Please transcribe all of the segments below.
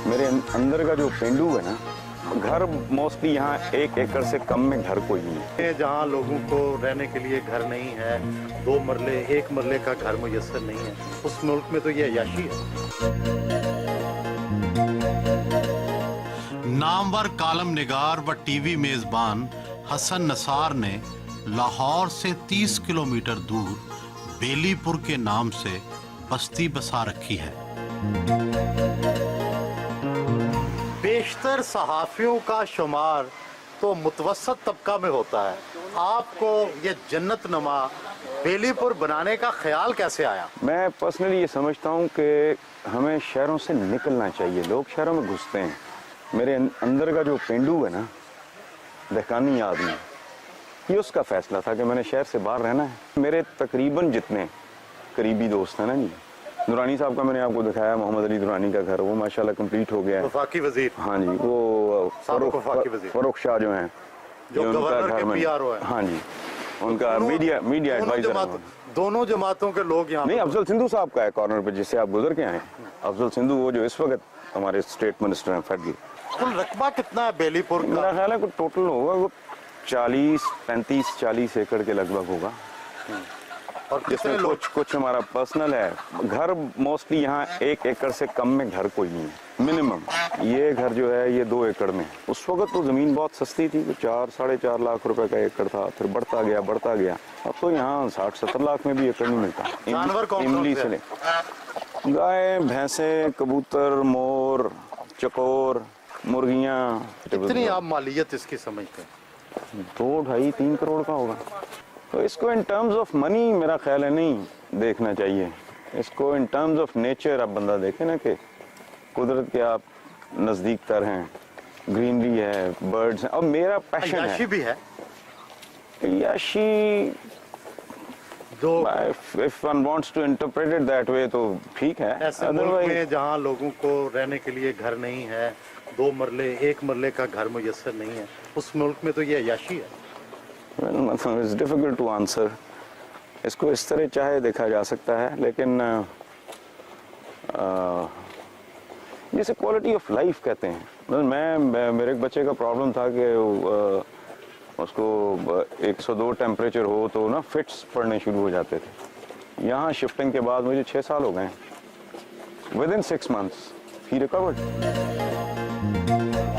मेरे अंदर का जो पेंडू है ना, घर मोस्टली यहाँ 1 एकड़ से कम में घर कोई नहीं है। जहाँ लोगों को रहने के लिए घर नहीं है, 2 मरले 1 मरले का घर मुयस्सर नहीं है, उस मुल्क में तो ये अय्याशी है। नामवर कालम निगार व टीवी मेजबान हसन नसार ने लाहौर से 30 किलोमीटर दूर बेलीपुर के नाम से बस्ती बसा रखी है। बेशतर सहाफियों का शुमार तो मुतवस्सत तबका में होता है। आपको ये जन्नत नमा बेलीपुर बनाने का ख्याल कैसे आया? मैं पर्सनली ये समझता हूँ कि हमें शहरों से निकलना चाहिए। लोग शहरों में घुसते हैं। मेरे अंदर का जो पेंडू है ना, दहकानी आदमी, ये उसका फैसला था कि मैंने शहर से बाहर रहना है। मेरे तकरीबन जितने करीबी दोस्त हैं ना जी, दुरानी साहब का मैंने आपको दिखाया, मोहम्मद अली दुरानी का घर, वो माशाल्लाह कंप्लीट हो गया है। वफाकी वजीर, हाँ जी, वो फरूख शाह जो हैं, जो गवर्नर के पीआरओ हैं। हाँ जी, उनका मीडिया एडवाइजर। दोनों जमातों के लोग यहाँ नहीं, अफजल सिंधु साहब का है कॉर्नर पे, जिससे आप गुजर के आए। अफजल सिंधु वो जो इस वक्त हमारे स्टेट मिनिस्टर हैं फेडरल। कुल रकबा कितना है बेलीपुर का? मेरा ख्याल है कुछ टोटल होगा वो 35-40 एकड़ के लगभग होगा। और जिसमें कुछ हमारा पर्सनल है। घर मोस्टली यहाँ 1 एकड़ से कम में घर कोई नहीं है, मिनिमम। ये घर जो है ये 2 एकड़ में। उस वक्त तो जमीन बहुत सस्ती थी, 4-4.5 लाख रुपए का एकड़ था, फिर बढ़ता गया। अब तो यहाँ 60-70 लाख में भी एकड़ नहीं मिलता। जानवर कौन से? गाय, भैंसे, कबूतर, मोर, चकोर, मुर्गियाँ। कितनी आप मालियत इसकी समझते हैं? 2-2.5-3 करोड़ का होगा। तो इसको इन टर्म्स ऑफ मनी मेरा ख्याल है नहीं देखना चाहिए। इसको इन टर्म्स ऑफ नेचर आप बंदा देखे ना कि कुदरत के आप नज़दीक तर हैं, ग्रीनरी है, बर्ड्स हैं। और मेरा पैशन है। अय्याशी भी है। अय्याशी, if one wants to interpret it that way तो ठीक है। ऐसे मुल्क में जहाँ लोगों को रहने के लिए घर नहीं है, 2 मरले 1 मरले का घर मुयस्सर नहीं है, उस मुल्क में तो ये अय्याशी है। It's difficult to answer। इसको इस तरह चाहे देखा जा सकता है, लेकिन जिसे क्वालिटी ऑफ लाइफ कहते हैं। मेरे एक बच्चे का प्रॉब्लम था कि उसको 102 टेम्परेचर हो तो ना फिट्स पड़ने शुरू हो जाते थे। यहाँ शिफ्टिंग के बाद मुझे 6 साल हो गए। Within 6 months he recovered।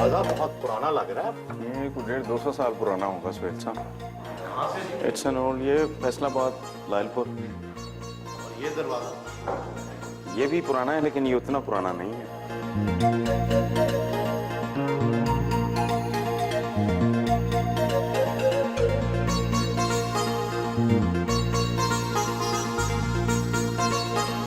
बहुत पुराना लग रहा है। ये कुछ 150-200 साल पुराना होगा स्वेट साहब। इट्स एन ओल्ड, ये फैसलाबाद, लालपुर। और ये दरवाजा ये भी पुराना है, लेकिन ये उतना पुराना नहीं है।